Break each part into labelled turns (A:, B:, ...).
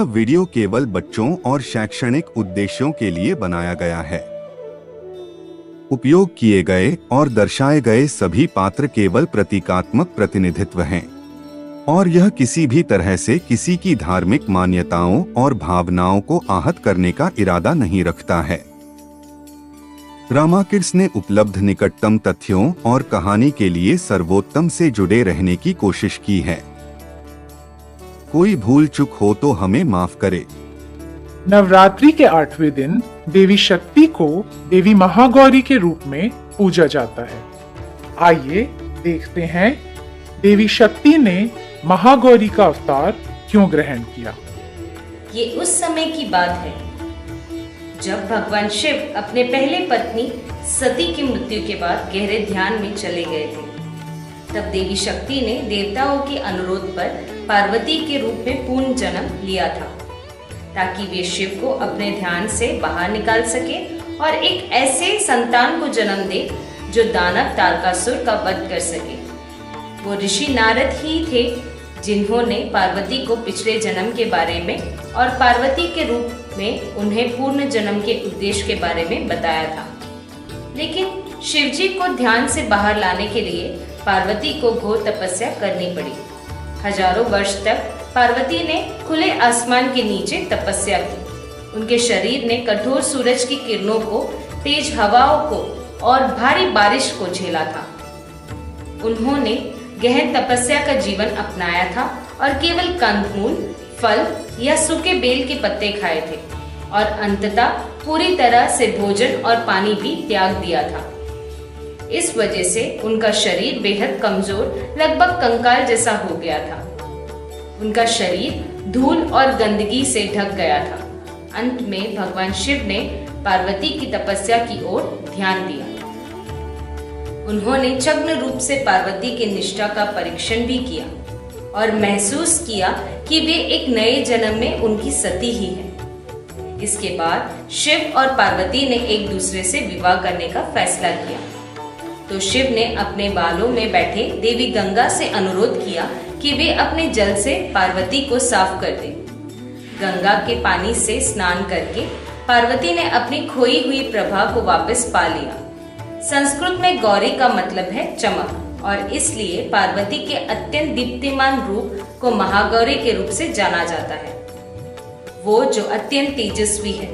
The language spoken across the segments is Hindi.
A: यह वीडियो केवल बच्चों और शैक्षणिक उद्देश्यों के लिए बनाया गया है। उपयोग किए गए और दर्शाए गए सभी पात्र केवल प्रतीकात्मक प्रतिनिधित्व हैं और यह किसी भी तरह से किसी की धार्मिक मान्यताओं और भावनाओं को आहत करने का इरादा नहीं रखता है। रामा किड्स ने उपलब्ध निकटतम तथ्यों और कहानी के लिए सर्वोत्तम से जुड़े रहने की कोशिश की है। कोई भूल चूक हो तो हमें माफ करे।
B: नवरात्रि के 8वें दिन देवी शक्ति को देवी महागौरी के रूप में पूजा जाता है। आइए देखते हैं देवी शक्ति ने महागौरी का अवतार क्यों ग्रहण किया।
C: ये उस समय की बात है जब भगवान शिव अपने पहले पत्नी सती की मृत्यु के बाद गहरे ध्यान में चले गए थे। तब देवी शक्ति ने देवताओं के अनुरोध पर पार्वती के रूप में पूर्ण जन्म लिया था, ताकि वे शिव को अपने ध्यान से बाहर निकाल सके और एक ऐसे संतान को जन्म दे जो दानव तारकासुर का वध कर सके। वो ऋषि नारद ही थे जिन्होंने पार्वती को पिछले जन्म के बारे में और पार्वती के रूप में उन्हें पूर्ण जन्म के उद्देश्य के बारे में बताया था। लेकिन शिवजी को ध्यान से बाहर लाने के लिए पार्वती को घोर तपस्या करनी पड़ी। हजारों वर्ष तक पार्वती ने खुले आसमान के नीचे तपस्या की। उनके शरीर ने कठोर सूरज की किरणों को, तेज हवाओं को और भारी बारिश को झेला था। उन्होंने गहन तपस्या का जीवन अपनाया था और केवल कंदमूल, फल या सूखे बेल के पत्ते खाए थे और अंततः पूरी तरह से भोजन और पानी भी त्याग दिया था। इस वजह से उनका शरीर बेहद कमजोर, लगभग कंकाल जैसा हो गया था। उनका शरीर धूल और गंदगी से ढक गया था। अंत में भगवान शिव ने पार्वती की तपस्या की ओर ध्यान दिया। उन्होंने छद्म रूप से पार्वती की निष्ठा का परीक्षण भी किया और महसूस किया कि वे एक नए जन्म में उनकी सती ही है। इसके बाद शिव और पार्वती ने एक दूसरे से विवाह करने का फैसला किया। तो शिव ने अपने बालों में बैठे देवी गंगा से अनुरोध किया कि वे अपने जल से पार्वती को साफ कर दें। गंगा के पानी से स्नान करके पार्वती ने अपनी खोई हुई प्रभा को वापस पा लिया। संस्कृत में गौरी का मतलब है चमक और इसलिए पार्वती के अत्यंत दीप्तिमान रूप को महागौरी के रूप से जाना जाता है, वो जो अत्यंत तेजस्वी है।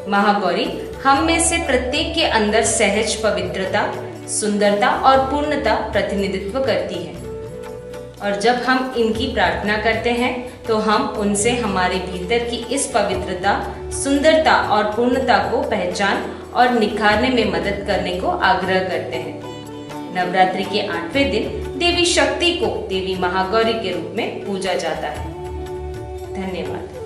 C: महागौरी हम में से प्रत्येक के अंदर सहज पवित्रता, सुंदरता और पूर्णता प्रतिनिधित्व करती है और जब हम इनकी प्रार्थना करते हैं तो हम उनसे हमारे भीतर की इस पवित्रता, सुंदरता और पूर्णता को पहचान और निखारने में मदद करने को आग्रह करते हैं। नवरात्रि के 8वें दिन देवी शक्ति को देवी महागौरी के रूप में पूजा जाता है। धन्यवाद।